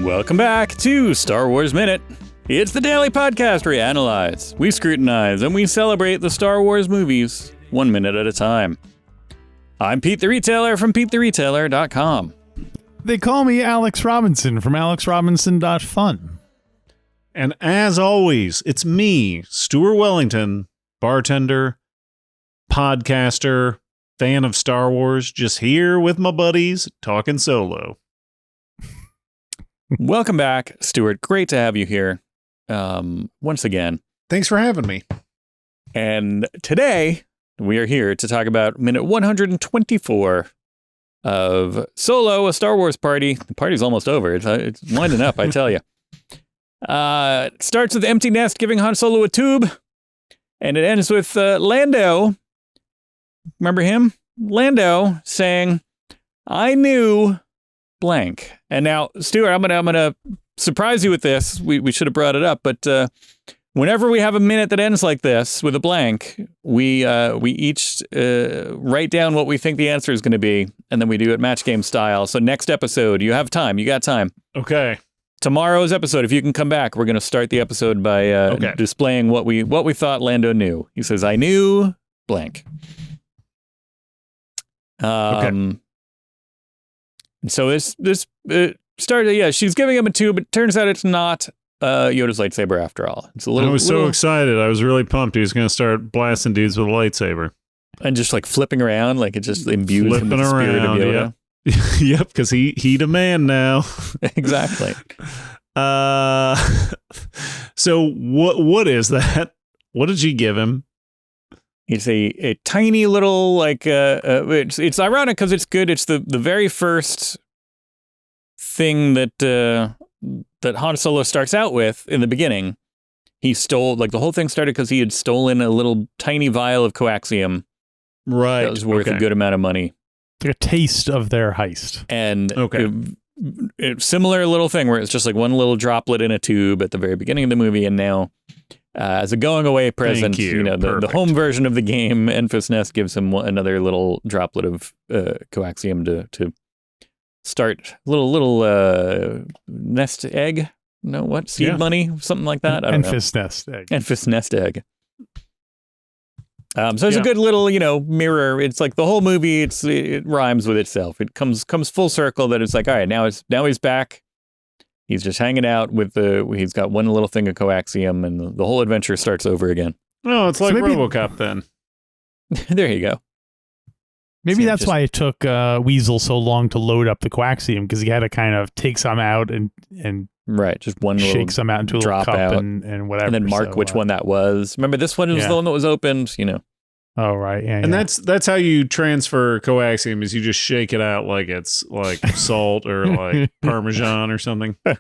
Welcome back to Star Wars Minute. It's the daily podcast where we analyze, we scrutinize, and we celebrate the Star Wars movies 1 minute at a time. I'm Pete the Retailer from PeteTheRetailer.com. They call me Alex Robinson from AlexRobinson.fun. And as always, it's me, Stuart Wellington, bartender, podcaster, fan of Star Wars, just here with my buddies talking solo. Welcome back, Stuart. Great to have you here once again. Thanks for having me. And today, we are here to talk about minute 124 of Solo, a Star Wars party. The party's almost over. It's winding up, I tell you. It starts with Empty Nest giving Han Solo a tube, and it ends with Lando. Remember him? Lando saying, "I knew blank." And now, Stuart, I'm gonna surprise you with this. We should have brought it up, but whenever we have a minute that ends like this with a blank, we each write down what we think the answer is going to be, and then we do it match game style. So next episode, you have time. You got time. Okay. Tomorrow's episode, if you can come back, we're going to start the episode by displaying what we thought Lando knew. He says, "I knew blank." Okay. So this started. Yeah, she's giving him a tube, but it turns out it's not Yoda's lightsaber after all. It's a little. I was so excited. I was really pumped. He was going to start blasting dudes with a lightsaber and just like flipping around, like it just imbues him with the spirit of Yoda. Yeah. Yep, because he a man now. Exactly. So what is that? What did she give him? It's a tiny little like it's ironic because it's good. It's the very first thing that Han Solo starts out with in the beginning. He stole, like, the whole thing started because he had stolen a little tiny vial of coaxium. Right. That was worth a good amount of money. Like a taste of their heist. And similar little thing where it's just like one little droplet in a tube at the very beginning of the movie, and now as a going away present, the home version of the game, Enfys Nest gives him another little droplet of coaxium to start little nest egg. No, what? Seed money? Something like that? I don't know. Enfys Nest egg. Enfys Nest egg. So it's a good little, mirror. It's like the whole movie, it rhymes with itself. It comes full circle that it's like, all right, now he's back. He's just hanging out he's got one little thing of coaxium, and the whole adventure starts over again. Oh, it's like RoboCop then. There you go. Maybe that's why it took Weasel so long to load up the coaxium, because he had to kind of take some out and right, just one little shake some out into a little cup out, and whatever. And then mark which one that was. Remember, this one was the one that was opened, Oh, right. Yeah, and that's how you transfer coaxium, is you just shake it out like it's like salt or like Parmesan or something. A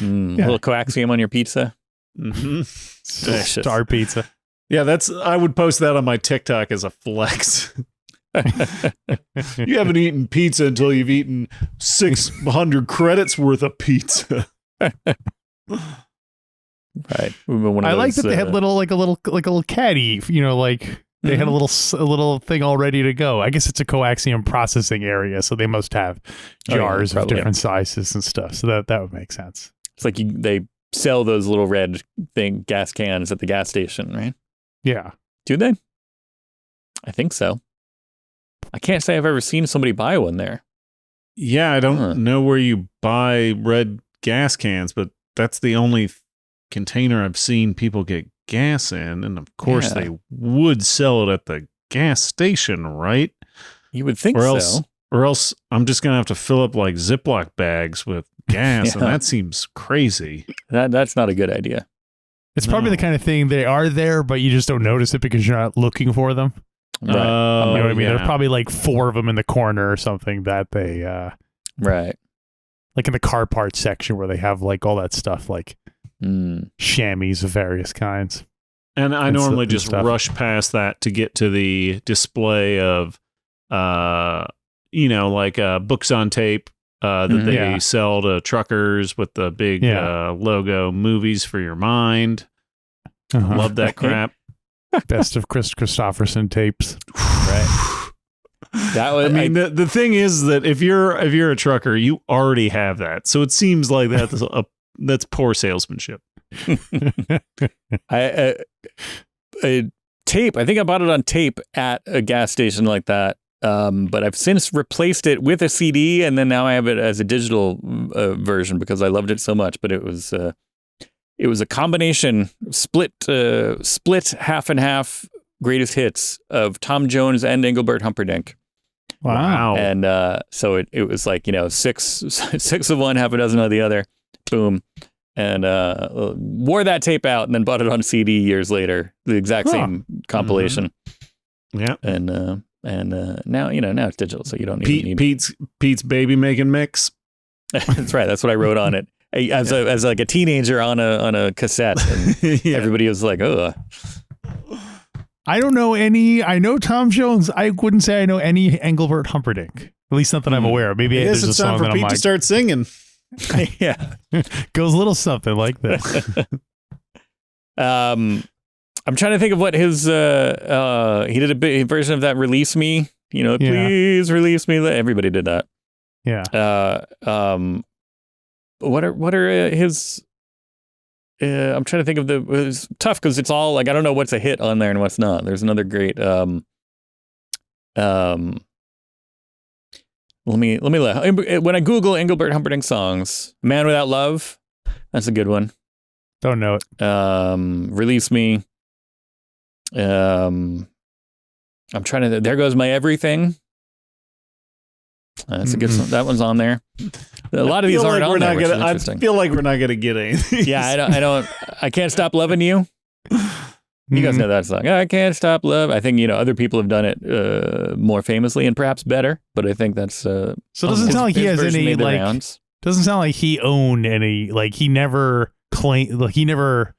little coaxium on your pizza. Mm-hmm. Star pizza. Yeah, I would post that on my TikTok as a flex. You haven't eaten pizza until you've eaten 600 credits worth of pizza. Right. I like that they had a little caddy, they had a little thing all ready to go. I guess it's a coaxium processing area, so they must have jars of different sizes and stuff. So that would make sense. It's like they sell those little red gas cans at the gas station, right? Yeah. Do they? I think so. I can't say I've ever seen somebody buy one there. Yeah, I don't know where you buy red gas cans, but that's the only container I've seen people get gas in, and of course they would sell it at the gas station, right? You would think so. Or else I'm just going to have to fill up like Ziploc bags with gas, and that seems crazy. That's not a good idea. It's probably the kind of thing they are there, but you just don't notice it because you're not looking for them. Right. You know what I mean? There are probably like 4 of them in the corner or something that they... right. Like in the car parts section where they have like all that stuff, like chamois of various kinds. And I normally just rush past that to get to the display of, books on tape that they sell to truckers with the big logo, Movies for Your Mind. Love that crap. Best of Chris Christopherson tapes. Right. That was. I mean, the thing is that if you're a trucker, you already have that. So it seems like that's poor salesmanship. A tape. I think I bought it on tape at a gas station like that. But I've since replaced it with a CD, and then now I have it as a digital version because I loved it so much. But it was a combination split half and half greatest hits of Tom Jones and Engelbert Humperdinck. Wow. And so it was like, six of one, half a dozen of the other. Boom. And wore that tape out and then bought it on CD years later. The exact same compilation. Mm-hmm. Yeah. And now now it's digital, so you don't even need Pete's baby making mix. That's right. That's what I wrote on it as like a teenager on a cassette, and everybody was like, "Oh." I don't know any. I know Tom Jones. I wouldn't say I know any Engelbert Humperdinck. At least not that I'm aware of. Maybe there's a song that I'm like, to start singing. Yeah, goes a little something like this. I'm trying to think of what his he did a big version of that "Release Me." Please release me. Everybody did that. Yeah. What are his? I'm trying to think of it's tough because it's all like I don't know what's a hit on there and what's not. There's another great let me look. When I Google Engelbert Humperdinck songs, "Man Without Love," that's a good one. Don't know it. "Release Me." I'm trying to. "There Goes My Everything." That's a good song. That one's on there. A lot of these aren't on there, which is interesting. I feel like we're not gonna get anything. Yeah, I Can't Stop Loving You. You guys know that song. I Can't Stop Love. I think other people have done it more famously and perhaps better, but I think that's so it doesn't sound like he has any like rounds. Doesn't sound like he owned any, like he never claimed, like he never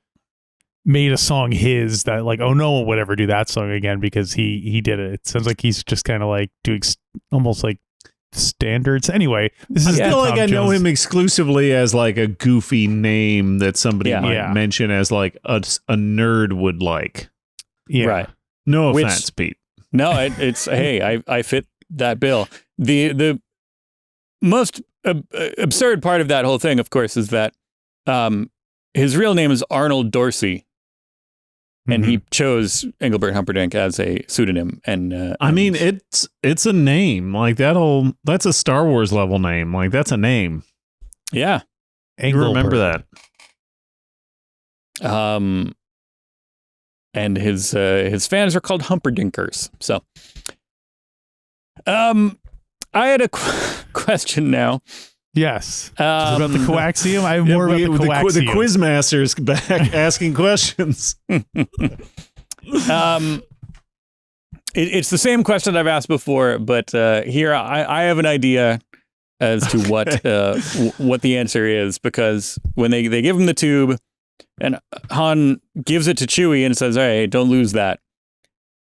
made a song his that like, oh, no one would ever do that song again because he did it. It sounds like he's just kind of like doing almost like standards. Anyway, this is I feel like I know him exclusively as like a goofy name that somebody might mention as like a nerd would like. Yeah. Right. No offense, Pete. No, it's hey, I fit that bill. The most absurd part of that whole thing, of course, is that his real name is Arnold Dorsey. And he chose Engelbert Humperdinck as a pseudonym. And I mean, it's a name like that's a Star Wars level name. Like that's a name. Yeah. You remember that. And his fans are called Humperdinkers. So, I had a question now. Yes. About the coaxium? I have more about the coaxium. The quizmaster's back asking questions. It's the same question I've asked before, but here I have an idea as to what the answer is, because when they give him the tube and Han gives it to Chewie and says, "Hey, don't lose that."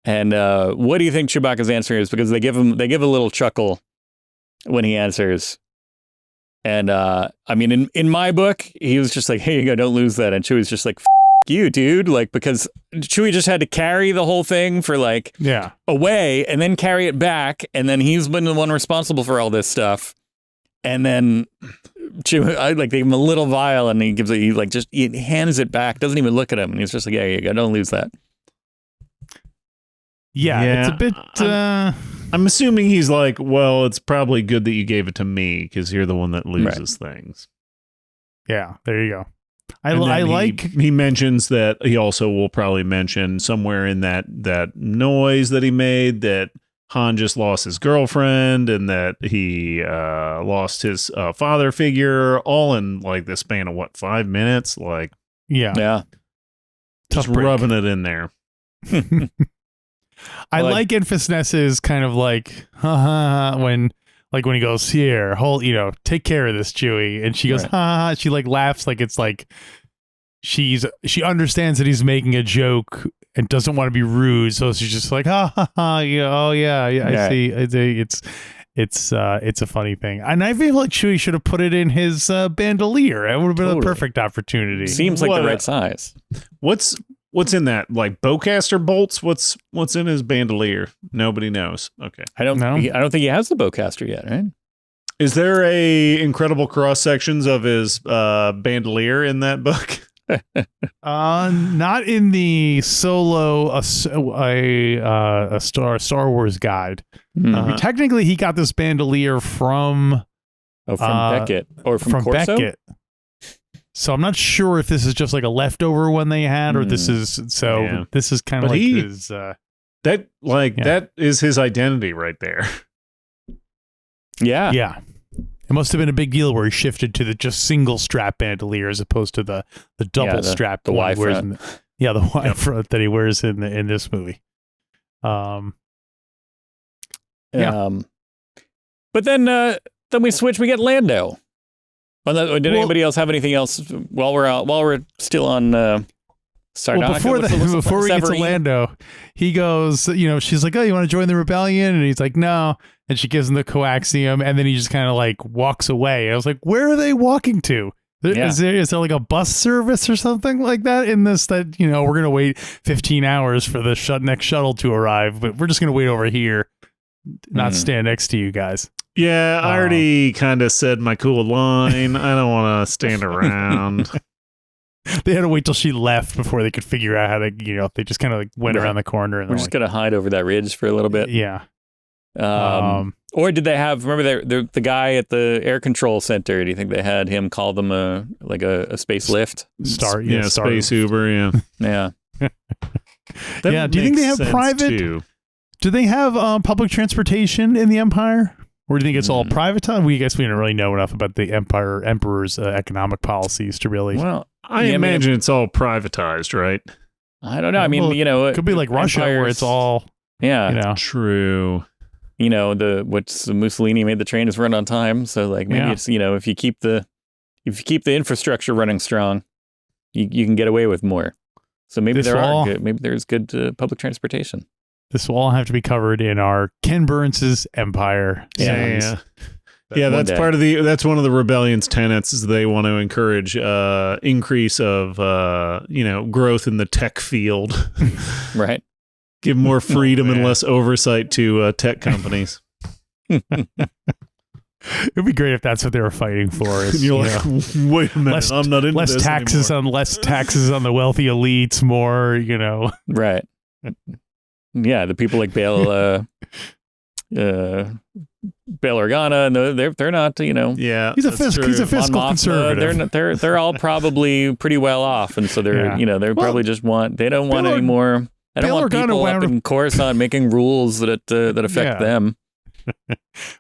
And what do you think Chewbacca's answer is? Because they give a little chuckle when he answers. And I mean, in my book, he was just like, "Hey, you go, don't lose that." And Chewie's just like, "F you, dude!" Like, because Chewie just had to carry the whole thing for like away, and then carry it back, and then he's been the one responsible for all this stuff. And then Chewie, they give him a little vial, and he hands it back, doesn't even look at him, and he's just like, "Yeah, you go, don't lose that." Yeah, it's a bit. I'm assuming he's like, well, it's probably good that you gave it to me because you're the one that loses things. Yeah, there you go. He mentions that he also will probably mention somewhere in that noise that he made that Han just lost his girlfriend and that he lost his father figure all in like the span of 5 minutes? Like, yeah, just rubbing it in there. I like Enfys Ness's kind of like, when he goes, "Here, hold, take care of this, Chewie," and she goes, "Ha!" She like laughs like it's like she understands that he's making a joke and doesn't want to be rude, so she's just like, "Ha ha ha!" I see. It's a funny thing, and I feel like Chewie should have put it in his bandolier. It would have been a perfect opportunity. Seems like the right size. What's in that? Like bowcaster bolts? What's in his bandolier? Nobody knows. Okay. I don't think he has the bowcaster yet, right? Is there a incredible cross sections of his bandolier in that book? Not in the Solo a Star Wars guide. Technically, he got this bandolier from Beckett or from Corso? Beckett. So I'm not sure if this is just like a leftover one they had, or this is This is kind of like his. That is his identity right there. Yeah. Yeah. It must have been a big deal where he shifted to the just single strap bandolier as opposed to the double strap, the Y front. The Y front that he wears in this movie. But then we switch. We get Lando. Did anybody else have anything else while we're still on Sardaka? Well, before we get to Lando, he goes, she's like, "Oh, you want to join the rebellion?" And he's like, "No." And she gives him the coaxium, and then he just kind of like walks away. And I was like, "Where are they walking to? Is there like a bus service or something like that in this? That we're gonna wait 15 hours for the next shuttle to arrive, but we're just gonna wait over here, not stand next to you guys." Yeah, I already kind of said my cool line. I don't want to stand around. They had to wait till she left before they could figure out how to, they just kind of like went around the corner. And we're just going to hide over that ridge for a little bit. Yeah. Or did they have, remember the guy at the air control center, do you think they had him call them a space lift? Space Uber, yeah. Yeah. Do you think they have private? Too. Do they have public transportation in the Empire? Or do you think it's all privatized? We guess we don't really know enough about the Emperor's economic policies to really. Well, I imagine it's all privatized, right? I don't know. I mean, it could be like Russia, where it's all. Yeah, true. What's Mussolini made the trains run on time, so like maybe it's if you keep the infrastructure running strong, you can get away with more. So maybe there's good public transportation. This will all have to be covered in our Ken Burns' Empire. Yeah, that's part of that's one of the rebellion's tenets is they want to encourage increase of growth in the tech field. Right. Give more freedom and less oversight to tech companies. It'd be great if that's what they were fighting for. Is, you're like, wait a minute, I'm not into less this taxes anymore. Less taxes on the wealthy elites, more, Right. Yeah, the people like Bail Organa, and they're not, Yeah, he's a fiscal conservative. They're all probably pretty well off, and so they're they probably just they don't want any more. I don't want people up in Coruscant making rules that affect them.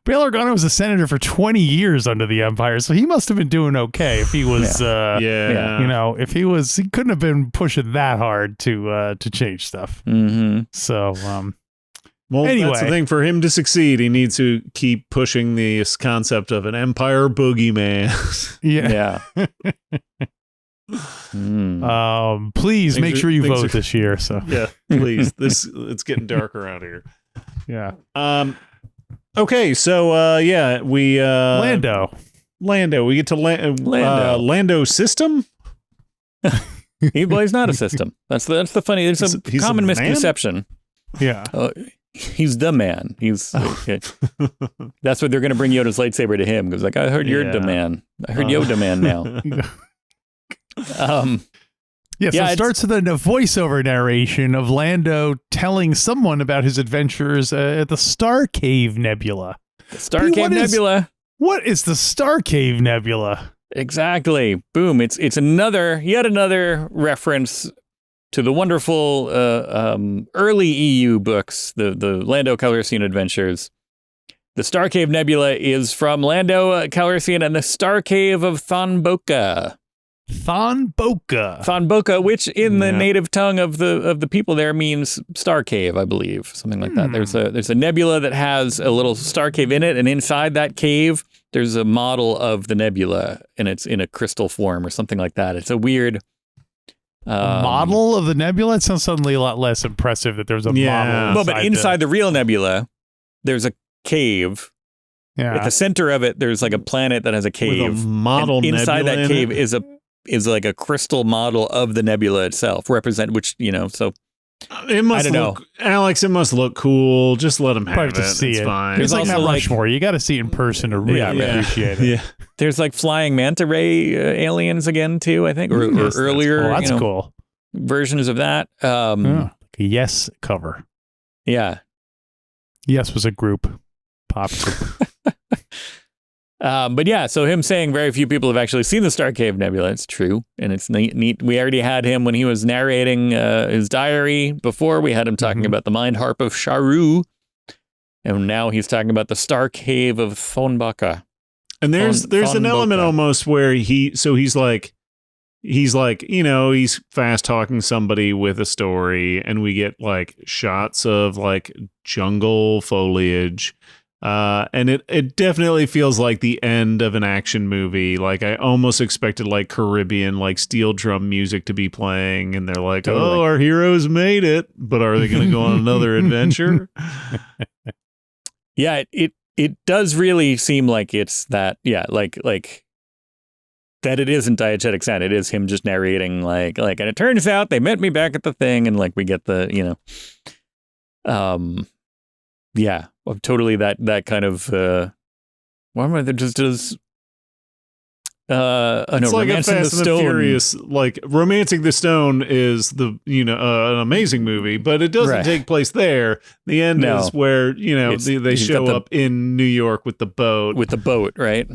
Bail Organa was a senator for 20 years under the Empire, so he must have been doing okay if he was, if he couldn't have been pushing that hard to change stuff. Mm-hmm. So, anyway, that's the thing. For him to succeed, he needs to keep pushing this concept of an Empire boogeyman. Yeah. Please make sure you vote this year. So yeah, please. It's getting dark around here. Yeah. Okay, so we Lando. We get to Lando system. He's not a system. That's the funny. There's a common misconception. Yeah. He's the man. He's okay. That's what they're going to bring Yoda's lightsaber to him because I heard you're the man. I heard Yoda man now. So it starts with a voiceover narration of Lando telling someone about his adventures at the Star Cave Nebula. Star Cave Nebula. What is the Star Cave Nebula? Exactly. Boom. It's yet another reference to the wonderful early EU books, the Lando Calrissian adventures. The Star Cave Nebula is from Lando Calrissian and the Star Cave of Thonboka. Thonboka, which in the native tongue of the people there means star cave, I believe, something like that. There's a nebula that has a little star cave in it, and inside that cave there's a model of the nebula, and it's in a crystal form or something like that. It's a weird model of the nebula. It sounds suddenly a lot less impressive that there's a model. But inside the real nebula, there's a cave. Yeah. At the center of it, there's like a planet that has a cave. With a model and inside nebula that cave is is like a crystal model of the nebula itself, which so. It must look, Alex. It must look cool. Just let them have it. It's fine. There's like Mount Rushmore. You got to see it in person to really appreciate it. Yeah. There's like flying manta ray aliens again too. I think, or earlier. That's cool. Versions of that. Like a Yes cover. Yeah. Yes was a group, pop group. But yeah, so him saying very few people have actually seen the Star Cave Nebula. It's true. And it's neat. We already had him when he was narrating his diary before. We had him talking about the mind harp of Sharu. And now he's talking about the Star Cave of Thonbaka. And there's an element almost where he's fast talking somebody with a story, and we get like shots of like jungle foliage. And it definitely feels like the end of an action movie. Like I almost expected like Caribbean, like steel drum music to be playing, and they're like, "Oh, our heroes made it, but are they going to go on another adventure?" Yeah, it does really seem like it's that. Yeah, like that. It isn't diegetic sound. It is him just narrating like, and it turns out they met me back at the thing, and like we get the yeah, totally that kind of why am I there just does it's like a Fast and the Furious, like Romancing the Stone is the an amazing movie, but it doesn't take place there. The end is where they show up in New York with the boat, right?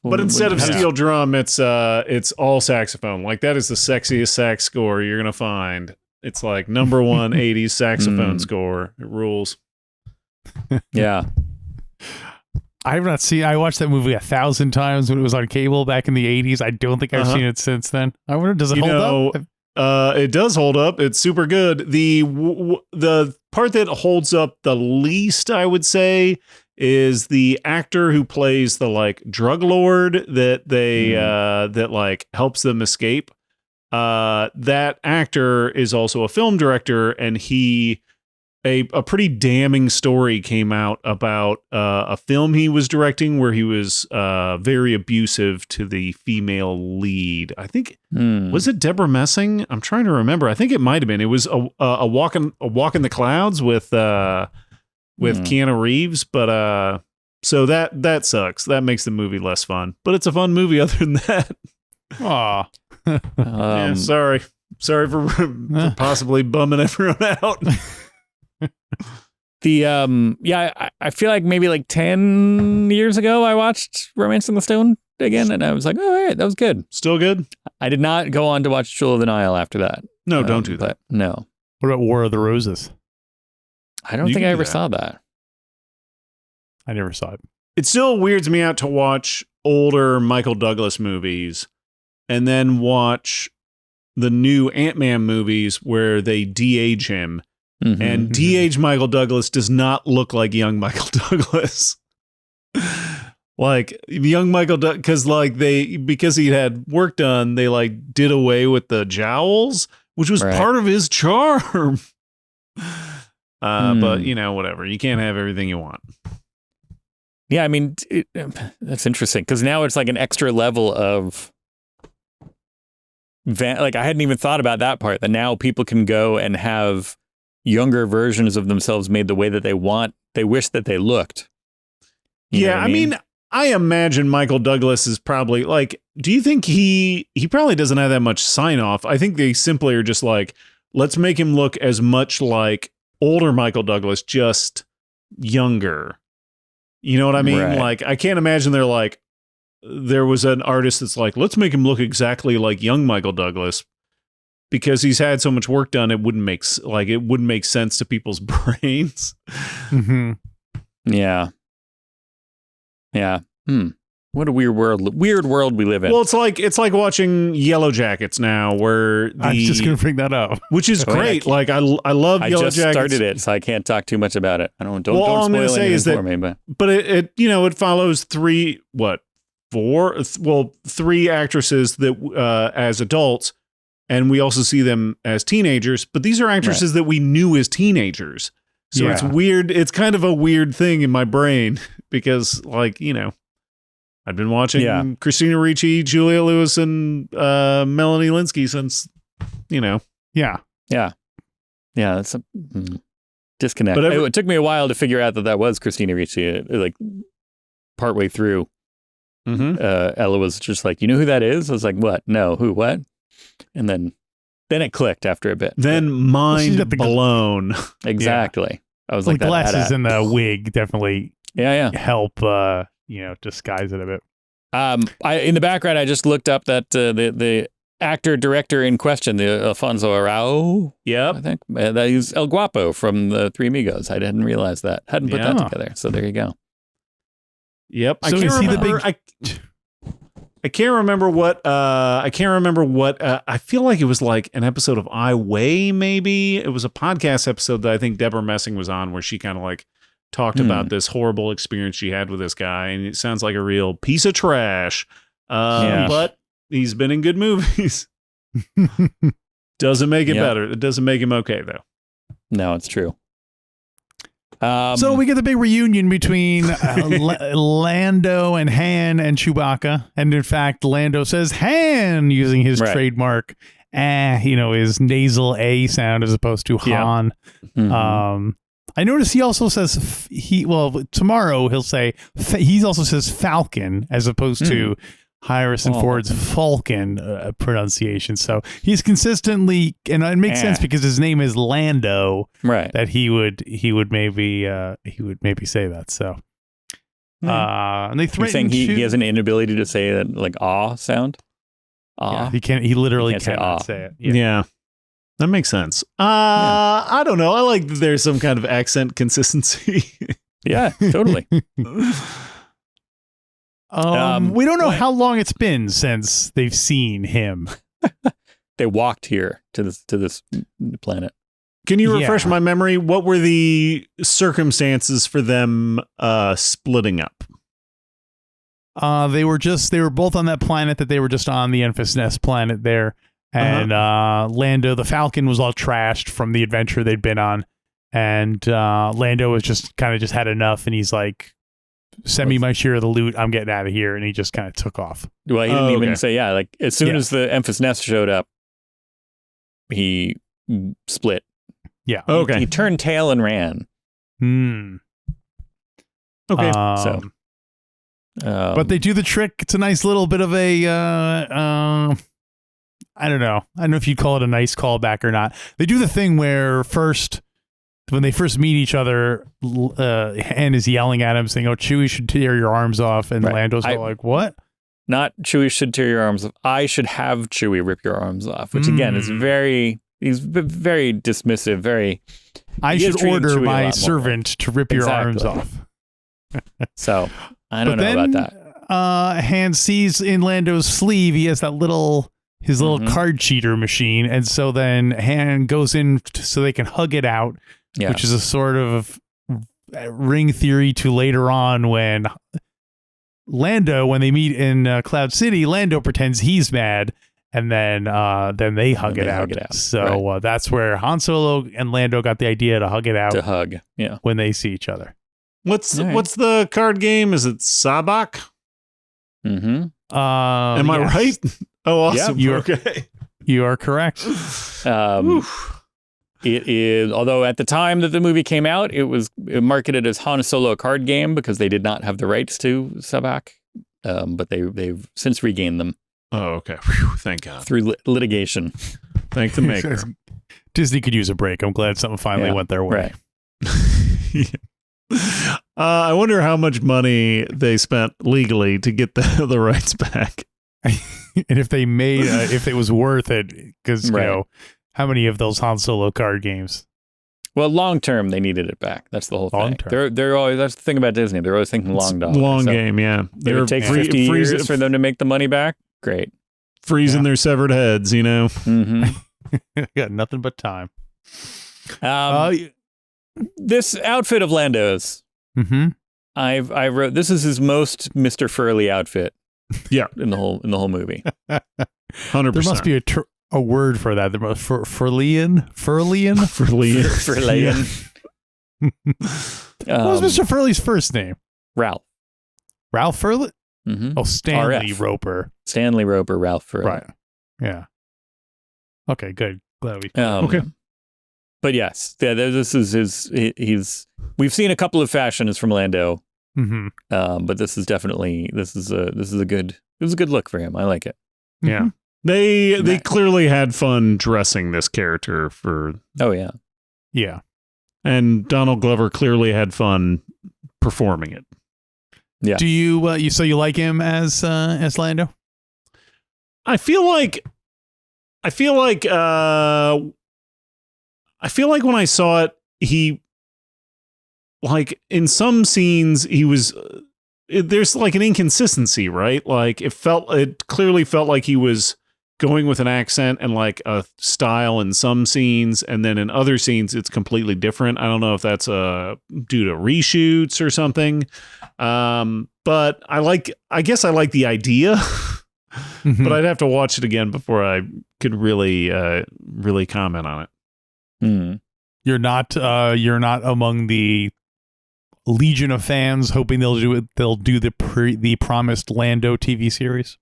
But instead of steel drum, it's all saxophone. Like that is the sexiest sax score you're gonna find. It's like number 1 80s saxophone score. It rules. Yeah. I watched that movie 1,000 times when it was on cable back in the 80s. I don't think I've seen it since then. I wonder, does it hold up? It does hold up. It's super good. The part that holds up the least, I would say, is the actor who plays the like drug lord that that like helps them escape. That actor is also a film director, and a pretty damning story came out about a film he was directing where he was very abusive to the female lead. I think was it Deborah Messing? I'm trying to remember. I think it might have been. It was a walk in the clouds with Keanu Reeves, but so that sucks. That makes the movie less fun. But it's a fun movie other than that. Aw. Yeah, sorry for possibly bumming everyone out. I feel like maybe like 10 years ago I watched Romancing the Stone again, and I was like, oh, yeah, that was good. Still good? I did not go on to watch Jewel of the Nile after that. No, don't do that. No. What about War of the Roses? I don't think I ever saw that. I never saw it. It still weirds me out to watch older Michael Douglas movies and then watch the new Ant-Man movies where they de-age him. And de-age Michael Douglas does not look like young Michael Douglas. Like young Michael because he had work done, they like did away with the jowls, which was part of his charm. But whatever. You can't have everything you want. Yeah, I mean, that's interesting because now it's like an extra level of like I hadn't even thought about that part, that now people can go and have younger versions of themselves made the way that they wish that they looked. You know what I mean, I imagine Michael Douglas is probably like, do you think he probably doesn't have that much sign off? I think they simply are just like, let's make him look as much like older Michael Douglas, just younger. You know what I mean? Right. Like, I can't imagine they're like, there was an artist that's like, let's make him look exactly like young Michael Douglas. Because he's had so much work done, it wouldn't make sense to people's brains. Yeah. What a weird world we live in. Well, it's like watching Yellow Jackets now, where I was just gonna bring that up, which is great. Like I love Yellow Jackets. I just started it, so I can't talk too much about it. Don't spoil anything for me. But it follows three actresses that as adults. And we also see them as teenagers, but these are actresses that we knew as teenagers. So it's weird. It's kind of a weird thing in my brain because, like, I've been watching Christina Ricci, Julia Lewis, and Melanie Linsky since, Yeah. That's a disconnect. It took me a while to figure out that was Christina Ricci. Like partway through, Ella was just like, "You know who that is?" I was like, "What? No, who? What?" And then it clicked after a bit. Then mind blown. Exactly. I was like, the glasses and the wig definitely help disguise it a bit. In the background, I just looked up that the actor director in question, the Alfonso Arau. Yep, I think that he's El Guapo from the Three Amigos. I didn't realize that. Hadn't put that together. So there you go. Yep. So is he the big? I can't remember what. I feel like it was like an episode of I Weigh. Maybe it was a podcast episode that I think Deborah Messing was on, where she kind of like talked about this horrible experience she had with this guy, and it sounds like a real piece of trash. But he's been in good movies. Doesn't make it better. It doesn't make him okay, though. No, it's true. So we get the big reunion between Lando and Han and Chewbacca. And in fact, Lando says Han using his trademark, his nasal A sound as opposed to Han. I noticed he also says tomorrow he'll say he also says Falcon as opposed to Harrison Ford's Falcon pronunciation. So he's consistently, and it makes sense because his name is Lando, right? That he would maybe say that. So and they threaten. He has an inability to say that like sound. Yeah, he can't. He literally cannot say it. Yeah. That makes sense. I don't know. I like that there's some kind of accent consistency. Yeah, totally. We don't know how long it's been since they've seen him. They walked here to this planet. Can you refresh my memory? What were the circumstances for them splitting up? They were both on that planet that they were just on, the Enfys Nest planet there. And Lando, the Falcon, was all trashed from the adventure they'd been on. And Lando was just had enough, and he's like, send me my share of the loot. I'm getting out of here. And he just kind of took off. Well, he didn't even say, like, as soon as the Enfys Nest showed up, he split. Yeah. Okay. He turned tail and ran. Okay. But they do the trick. It's a nice little bit of a, I don't know if you'd call it a nice callback or not. They do the thing where when they first meet each other, Han is yelling at him saying, "Oh, Chewie should tear your arms off," and Lando's like, "What?" Not Chewie should tear your arms off. I should have Chewie rip your arms off. Which again is he's very dismissive. I should order my servant to rip your arms off. So I don't know about that. Han sees in Lando's sleeve he has that his little card cheater machine, and so then Han goes in so they can hug it out. Yeah. Which is a sort of ring theory to later on when they meet in Cloud City, Lando pretends he's mad, and then they hug it out. So that's where Han Solo and Lando got the idea to hug it out. To hug, when they see each other. What's the card game? Is it Sabak? Mm-hmm. Am I right? Oh, awesome. Yep, you are correct. It is, although at the time that the movie came out, it was marketed as Han Solo card game because they did not have the rights to Sabak, but they've since regained them. Oh, okay. Whew, thank God. Through litigation. Thank the maker. Disney could use a break. I'm glad something finally went their way. Right. I wonder how much money they spent legally to get the rights back. And if they made, if it was worth it, because, you know, how many of those Han Solo card games? Well, long term, they needed it back. That's the whole thing. They're always, that's the thing about Disney. They're always thinking long dollars. Long game, yeah. It would take 50 years for them to make the money back. Great. Freezing their severed heads, you know. Mm-hmm. Got nothing but time. This outfit of Lando's, I wrote, this is his most Mr. Furley outfit. Yeah, in the whole movie. 100%. There must be a word for that. There must Furleyan. What was Mr. Furley's first name? Ralph. Ralph Furley. Mm-hmm. Oh, Stanley RF. Roper. Stanley Roper, Ralph Furley. Right. Yeah. Okay, good. Glad we. Okay. But yes, this is his. We've seen a couple of fashions from Lando, but this is definitely a good look for him. I like it. Yeah, they clearly had fun dressing this character for. Oh yeah, yeah. And Donald Glover clearly had fun performing it. Yeah. Do you so you like him as Lando? I feel like when I saw it, he, like, in some scenes he was there's like an inconsistency, right? Like it clearly felt like he was going with an accent and like a style in some scenes, and then in other scenes it's completely different. I don't know if that's due to reshoots or something. But I guess I like the idea. But I'd have to watch it again before I could really comment on it. You're not among the legion of fans hoping they'll do the promised Lando TV series.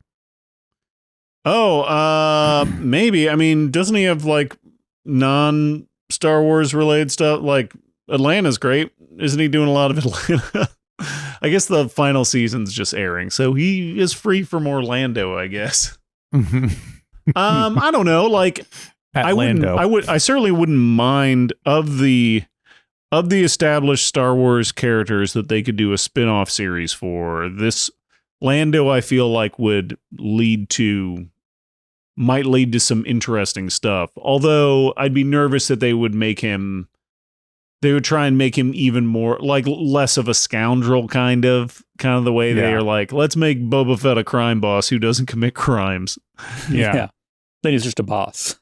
Oh, maybe. I mean, doesn't he have like non-Star Wars related stuff? Like Atlanta's great. Isn't he doing a lot of Atlanta? I guess the final season's just airing, so he is free for more Lando, I guess. I don't know. Like, I certainly wouldn't mind of the established Star Wars characters that they could do a spin-off series for. This Lando, I feel like might lead to some interesting stuff. Although I'd be nervous that they would try and make him even more, like, less of a scoundrel, kind of the way they are like, let's make Boba Fett a crime boss who doesn't commit crimes. Yeah. Then he's just a boss.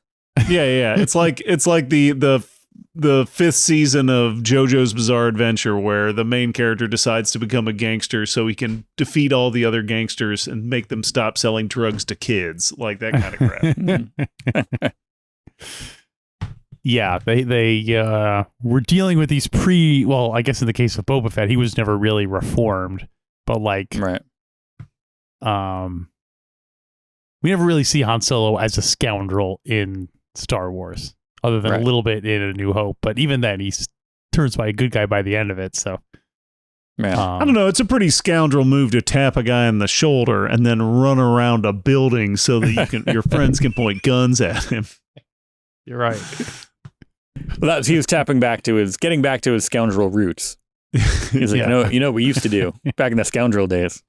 Yeah. It's like the fifth season of JoJo's Bizarre Adventure, where the main character decides to become a gangster so he can defeat all the other gangsters and make them stop selling drugs to kids, like that kind of crap. Yeah, they were dealing with these well, I guess in the case of Boba Fett, he was never really reformed, but like, right. We never really see Han Solo as a scoundrel in Star Wars, other than a little bit in A New Hope. But even then, he turns by a good guy by the end of it. So, I don't know. It's a pretty scoundrel move to tap a guy on the shoulder and then run around a building so that your friends can point guns at him. You're right. Well, he was getting back to his scoundrel roots. He's like, you know what we used to do back in the scoundrel days.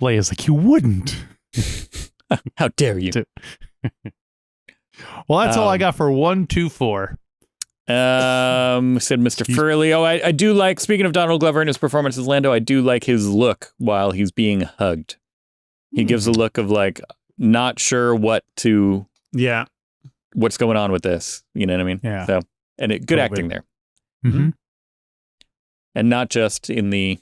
Leia's like, you wouldn't. How dare you? Well, that's all I got for 124. Said Mr. Furley. Oh, I do like, speaking of Donald Glover and his performance as Lando, I do like his look while he's being hugged. He gives a look of like, not sure what's going on with this. You know what I mean? Yeah. So, and good acting there. Mm-hmm. And not just in the,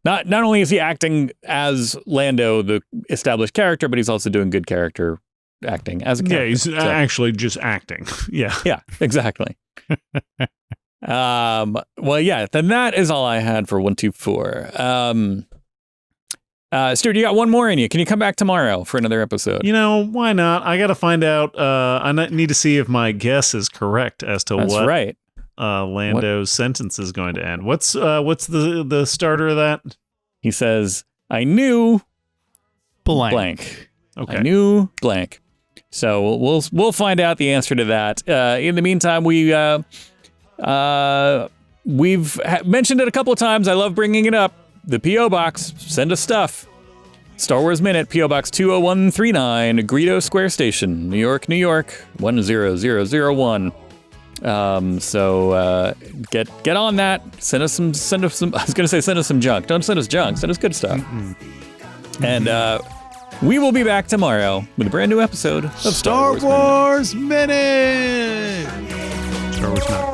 not only is he acting as Lando, the established character, but he's also doing good character acting as a character. Yeah, he's actually just acting. Yeah. Yeah, exactly. Well, yeah, then that is all I had for 124. Stuart, you got one more in you. Can you come back tomorrow for another episode? You know, why not? I got to find out. I need to see if my guess is correct as to That's what right. Lando's sentence is going to end. What's the starter of that? He says, I knew blank. Okay. I knew blank. So we'll find out the answer to that. In the meantime, we've mentioned it a couple of times. I love bringing it up. The P.O. Box. Send us stuff. Star Wars Minute, P.O. Box 20139, Greedo Square Station, New York, New York, 10001. So get on that. Send us some. I was gonna say send us some junk. Don't send us junk. Send us good stuff. And we will be back tomorrow with a brand new episode of Star Wars Minute. Star Wars Minute.